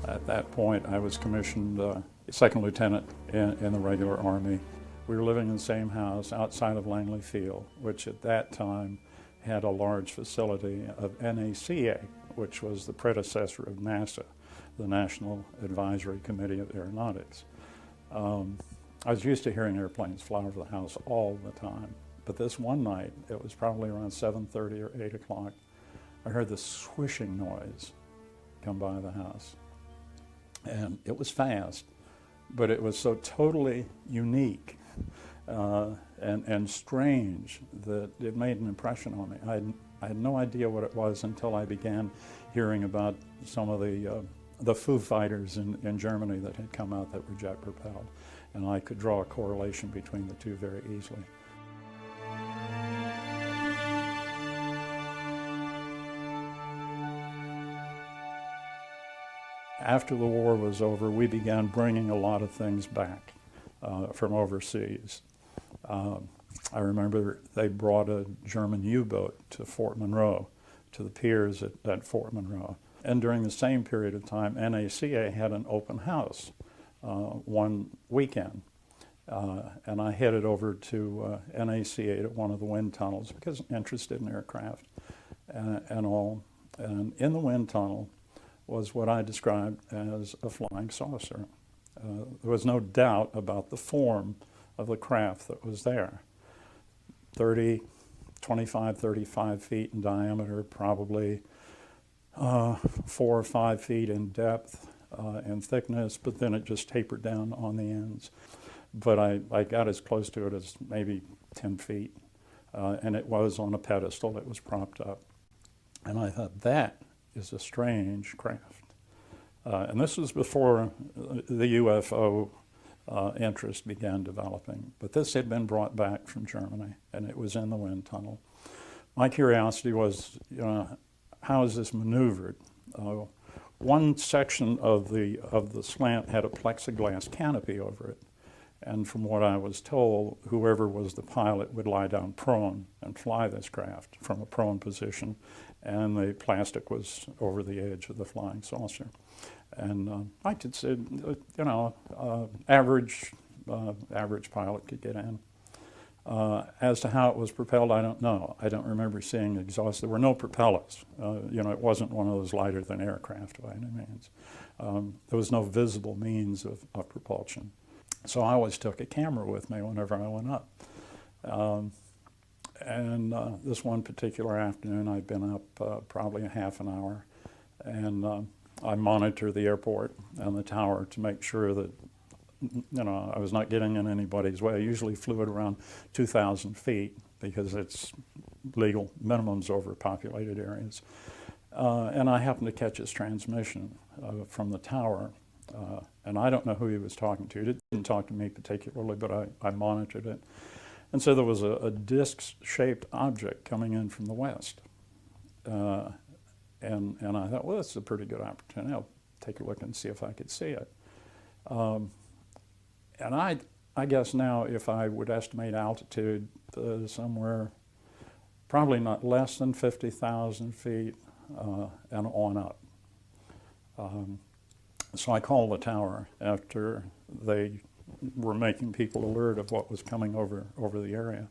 At that point, I was commissioned second lieutenant in the regular Army. We were living in the same house outside of Langley Field, which at that time had a large facility of NACA, which was the predecessor of NASA, the National Advisory Committee of Aeronautics. I was used to hearing airplanes fly over the house all the time, but this one night, it was probably around 7:30 or 8 o'clock, I heard this swishing noise come by the house. And it was fast, but it was so totally unique and strange that it made an impression on me. I had no idea what it was until I began hearing about some of the Foo Fighters in Germany that had come out that were jet propelled, and I could draw a correlation between the two very easily. After the war was over, we began bringing a lot of things back from overseas. I remember they brought a German U-boat to Fort Monroe, to the piers at Fort Monroe. And during the same period of time, NACA had an open house one weekend. And I headed over to NACA to one of the wind tunnels because I'm interested in aircraft and all. And in the wind tunnel was what I described as a flying saucer. There was no doubt about the form of the craft that was there. 25, 35 feet in diameter, probably 4 or 5 feet in depth and thickness, but then it just tapered down on the ends. But I got as close to it as maybe 10 feet, and it was on a pedestal. It was propped up. And I thought, that is a strange craft. And this was before the UFO interest began developing. But this had been brought back from Germany, and it was in the wind tunnel. My curiosity was, how is this maneuvered? One section of the slant had a plexiglass canopy over it. And from what I was told, whoever was the pilot would lie down prone and fly this craft from a prone position, and the plastic was over the edge of the flying saucer. And I could say, average pilot could get in. As to how it was propelled, I don't know. I don't remember seeing exhaust. There were no propellers. It wasn't one of those lighter than aircraft by any means. There was no visible means of propulsion. So I always took a camera with me whenever I went up. And this one particular afternoon, I'd been up probably a half an hour, and I monitored the airport and the tower to make sure that I was not getting in anybody's way. I usually flew at around 2,000 feet because it's legal minimums over populated areas. And I happened to catch his transmission from the tower. And I don't know who he was talking to. He didn't talk to me particularly, but I monitored it. And so there was a disc-shaped object coming in from the west. And I thought, well, this is a pretty good opportunity. I'll take a look and see if I could see it. And I guess now, if I would estimate altitude somewhere, probably not less than 50,000 feet and on up. So I called the tower after they were making people alert of what was coming over the area.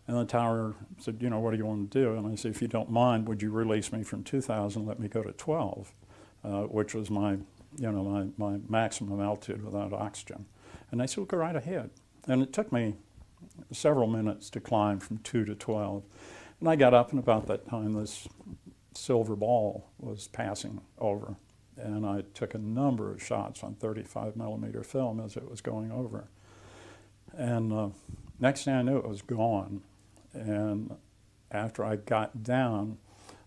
And the tower said, what do you want to do? And I said, if you don't mind, would you release me from 2,000, let me go to 12, which was my maximum altitude without oxygen. And they said, well, go right ahead. And it took me several minutes to climb from 2 to 12. And I got up, and about that time, this silver ball was passing over. And I took a number of shots on 35 millimeter film as it was going over. And next thing I knew, it was gone. And after I got down,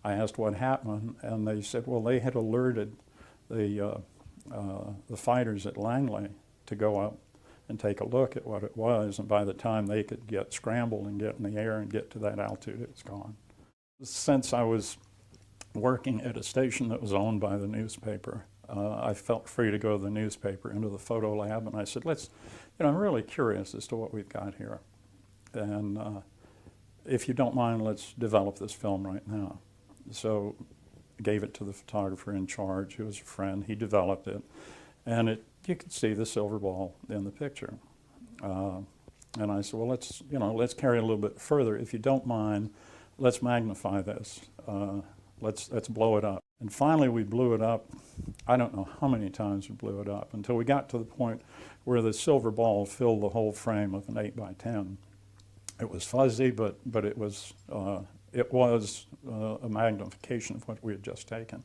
I asked what happened, and they said, well, they had alerted the fighters at Langley to go up and take a look at what it was, and by the time they could get scrambled and get in the air and get to that altitude, it was gone. Since I was working at a station that was owned by the newspaper, I felt free to go to the newspaper, into the photo lab, and I said, I'm really curious as to what we've got here. And if you don't mind, let's develop this film right now. So gave it to the photographer in charge, who was a friend. He developed it, and you could see the silver ball in the picture. And I said, well, let's carry it a little bit further. If you don't mind, let's magnify this. Let's blow it up. And finally, we blew it up. I don't know how many times we blew it up until we got to the point where the silver ball filled the whole frame of an 8x10. It was fuzzy, but it was a magnification of what we had just taken.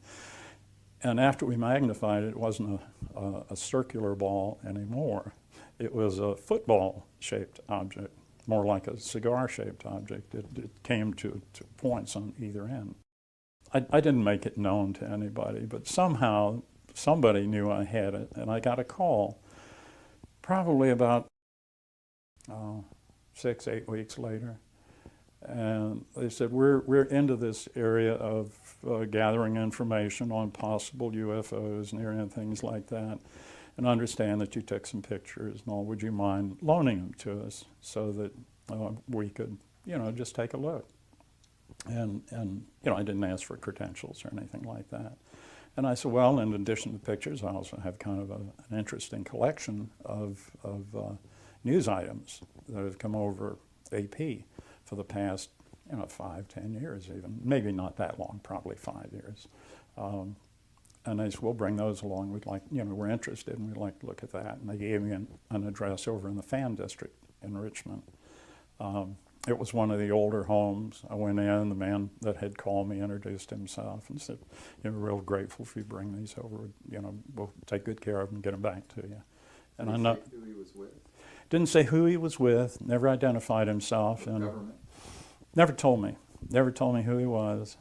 And after we magnified it, it wasn't a circular ball anymore. It was a football-shaped object, more like a cigar-shaped object. It came to points on either end. I didn't make it known to anybody, but somehow somebody knew I had it, and I got a call probably about 6-8 weeks later. And they said, we're into this area of gathering information on possible UFOs and things like that, and understand that you took some pictures and all. Would you mind loaning them to us so that we could, just take a look? And I didn't ask for credentials or anything like that. And I said, well, in addition to pictures, I also have kind of an interesting collection of news items that have come over AP for the past, 5-10 years even. Maybe not that long, probably 5 years. And they said, we'll bring those along. We'd like, we're interested and we'd like to look at that. And they gave me an address over in the Fan District in Richmond. It was one of the older homes. I went in, the man that had called me introduced himself and said, we're real grateful if you bring these over. We'll take good care of them and get them back to you. And Did he say who he was with? Didn't say who he was with, never identified himself. And government? Never told me who he was.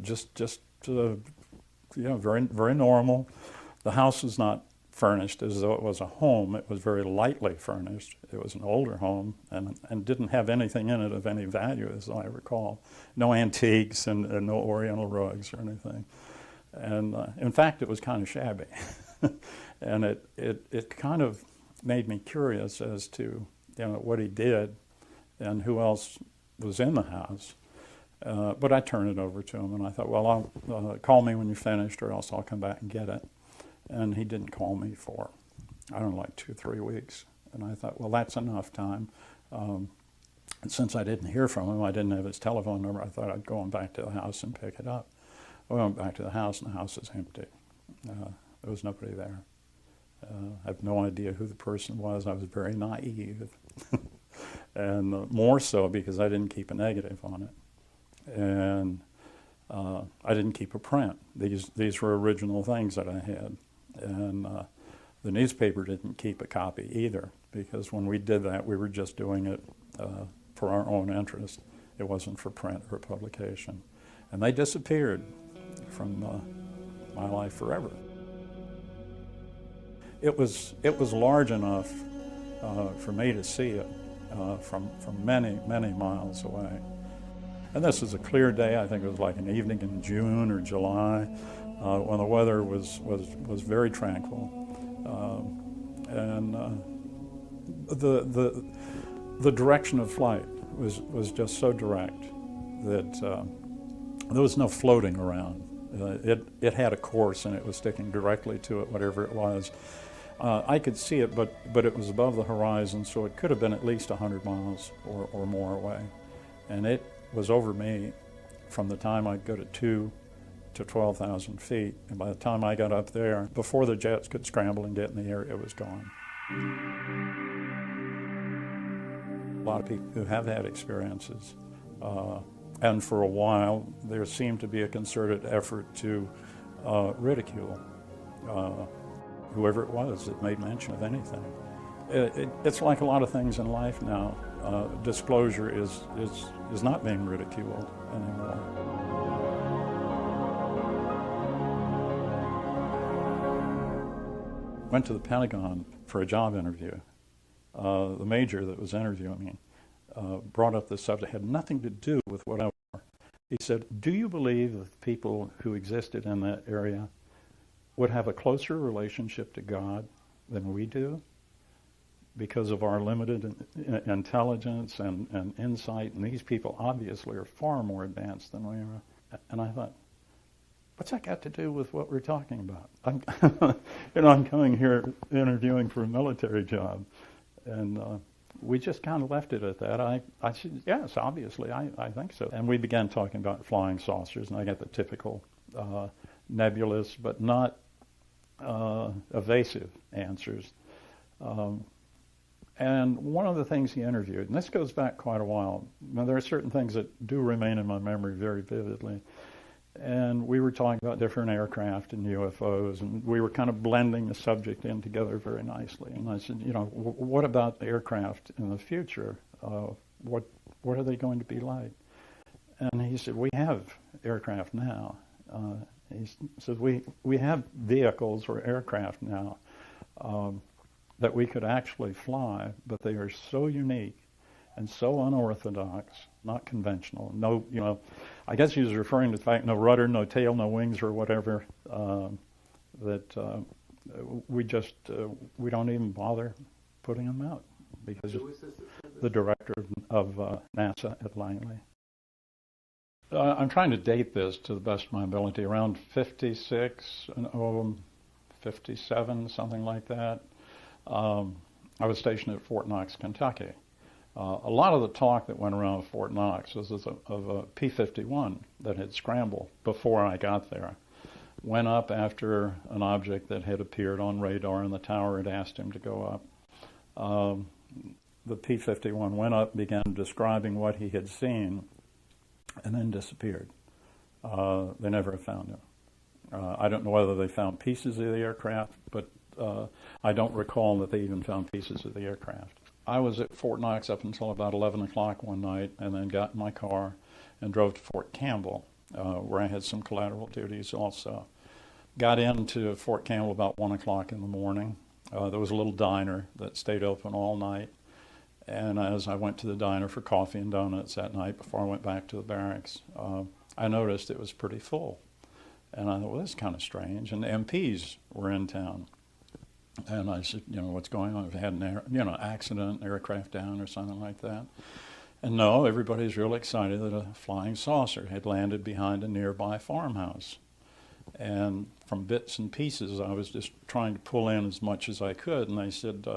Just very, very normal. The house was not furnished as though it was a home. It was very lightly furnished. It was an older home and didn't have anything in it of any value, as I recall. No antiques and no oriental rugs or anything. And in fact, it was kind of shabby. And it kind of made me curious as to what he did and who else was in the house. But I turned it over to him, and I thought, well, I'll call me when you're finished, or else I'll come back and get it. And he didn't call me for, I don't know, like 2 or 3 weeks. And I thought, well, that's enough time. And since I didn't hear from him, I didn't have his telephone number, I thought I'd go on back to the house and pick it up. I went back to the house, and the house was empty. There was nobody there. I have no idea who the person was. I was very naive. And more so because I didn't keep a negative on it. And I didn't keep a print. These were original things that I had. And the newspaper didn't keep a copy either, because when we did that, we were just doing it for our own interest. It wasn't for print or publication. And they disappeared from my life forever. It was large enough for me to see it from many, many miles away. And this was a clear day. I think it was like an evening in June or July when the weather was very tranquil. And the direction of flight was just so direct that there was no floating around. It had a course, and it was sticking directly to it, whatever it was. I could see it, but it was above the horizon, so it could have been at least 100 miles or more away. And it was over me from the time I'd go to 2 to 12,000 feet. And by the time I got up there, before the jets could scramble and get in the air, it was gone. A lot of people who have had experiences, and for a while, there seemed to be a concerted effort to ridicule whoever it was that made mention of anything. It's like a lot of things in life now. Disclosure is not being ridiculed anymore. Went to the Pentagon for a job interview. The major that was interviewing me brought up this subject. It had nothing to do with what I was. He said, do you believe that people who existed in that area would have a closer relationship to God than we do because of our limited intelligence and insight? And these people obviously are far more advanced than we are. And I thought, what's that got to do with what we're talking about? I'm coming here interviewing for a military job. And we just kind of left it at that. I said, yes, obviously, I think so. And we began talking about flying saucers, and I got the typical nebulous but not evasive answers. And one of the things he interviewed, and this goes back quite a while, now there are certain things that do remain in my memory very vividly, and we were talking about different aircraft and UFOs, and we were kind of blending the subject in together very nicely. And I said, what about the aircraft in the future? What are they going to be like? And he said, we have aircraft now. He said, we have vehicles or aircraft now that we could actually fly, but they are so unique and so unorthodox, not conventional. No, I guess he was referring to the fact no rudder, no tail, no wings or whatever, that we don't even bother putting them out because the director of NASA at Langley. I'm trying to date this to the best of my ability, around 56, 57, something like that. I was stationed at Fort Knox, Kentucky. A lot of the talk that went around Fort Knox was of a P-51 that had scrambled before I got there. Went up after an object that had appeared on radar, and the tower had asked him to go up. The P-51 went up, began describing what he had seen, and then disappeared. They never found him. I don't know whether they found pieces of the aircraft, but I don't recall that they even found pieces of the aircraft. I was at Fort Knox up until about 11 o'clock one night, and then got in my car and drove to Fort Campbell, where I had some collateral duties also. Got into Fort Campbell about 1 o'clock in the morning. There was a little diner that stayed open all night, and as I went to the diner for coffee and donuts that night before I went back to the barracks, I noticed it was pretty full. And I thought, well, this is kind of strange. And the MPs were in town. And I said, what's going on? Have they had an accident, aircraft down or something like that? And no, everybody's real excited that a flying saucer had landed behind a nearby farmhouse. And from bits and pieces, I was just trying to pull in as much as I could. And they said,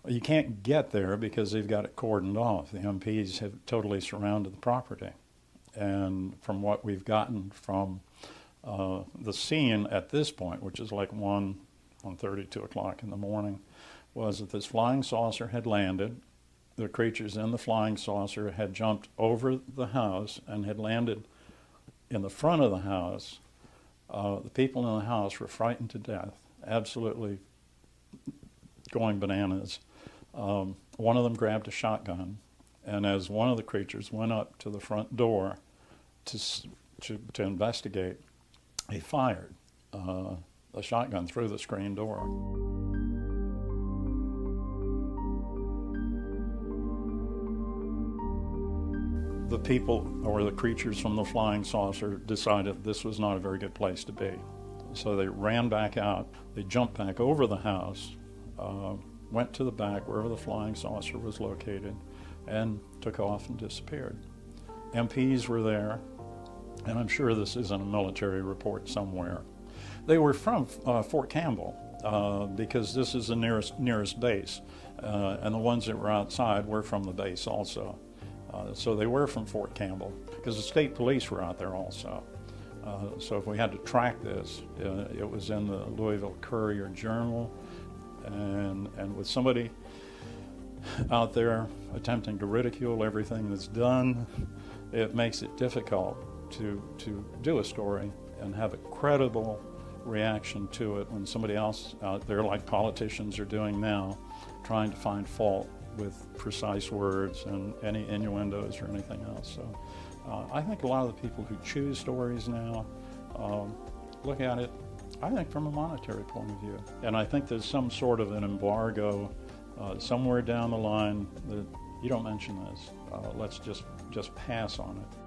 you can't get there because they've got it cordoned off. The MPs have totally surrounded the property. And from what we've gotten from the scene at this point, which is like 1:30, 2 o'clock in the morning, was that this flying saucer had landed. The creatures in the flying saucer had jumped over the house and had landed in the front of the house. The people in the house were frightened to death, absolutely going bananas. One of them grabbed a shotgun, and as one of the creatures went up to the front door to investigate, he fired a shotgun through the screen door. The people, or the creatures from the flying saucer, decided this was not a very good place to be. So they ran back out, they jumped back over the house, went to the back wherever the flying saucer was located, and took off and disappeared. MPs were there, and I'm sure this is in a military report somewhere. They were from Fort Campbell, because this is the nearest base, and the ones that were outside were from the base also. So they were from Fort Campbell, because the state police were out there also. So if we had to track this, it was in the Louisville Courier-Journal, and with somebody out there attempting to ridicule everything that's done, it makes it difficult to do a story and have a credible reaction to it when somebody else out there, like politicians are doing now, trying to find fault with precise words and any innuendos or anything else. So I think a lot of the people who choose stories now look at it, I think, from a monetary point of view. And I think there's some sort of an embargo somewhere down the line that you don't mention this. Let's just pass on it.